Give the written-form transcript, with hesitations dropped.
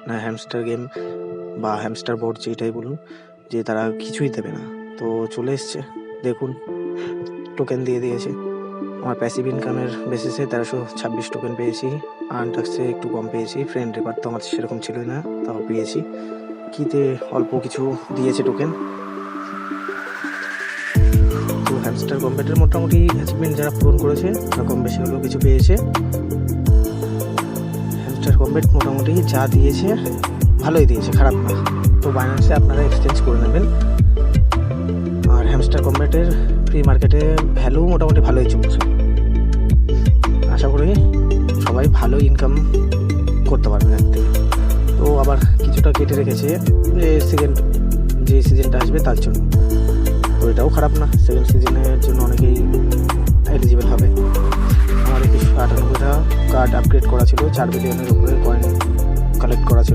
না hamster game বা hamster board যেটাই বলুন, যে তারা কিছুই দেবে না। তো চলে এসছে, দেখুন টোকেন দিয়ে দিয়েছে। আমার প্যাসিভ ইনকামের বেসিসে 1326 টোকেন পেয়েছি, আর্নটাক্সে একটু কম পেয়েছি, ফ্রেন্ড রেপার তো আমার সেরকম ছিলই না, তাও পেয়েছি। কিতে অল্প কিছু দিয়েছে টোকেন। তো হ্যামস্টার কম্ব্যাটের মোটামুটি অ্যাচিভমেন্ট যারা পূরণ করেছে তারা কম বেশি হলেও কিছু পেয়েছে। হ্যামস্টার কম্ব্যাট মোটামুটি যা দিয়েছে ভালোই দিয়েছে, খারাপ না। তো বাইন্যান্সে আপনারা এক্সচেঞ্জ করে নেবেন। আর হ্যামস্টার কম্ব্যাটের ফ্রি মার্কেটে ভ্যালু মোটামুটি ভালোই চলছে। আশা করি সবাই ভালো ইনকাম করতে পারবেন এর থেকে। তো আবার কিছুটা কেটে রেখেছে যে সিজনটা আসবে তার জন্য। তো এটাও খারাপ না, সেকেন্ড সিজনের জন্য অনেকেই এলিজিবল হবে। আমার 2198টা কার্ড আপগ্রেড করা ছিল, 4 বিলিয়নের উপরে কয়েন কালেক্ট করা ছিল।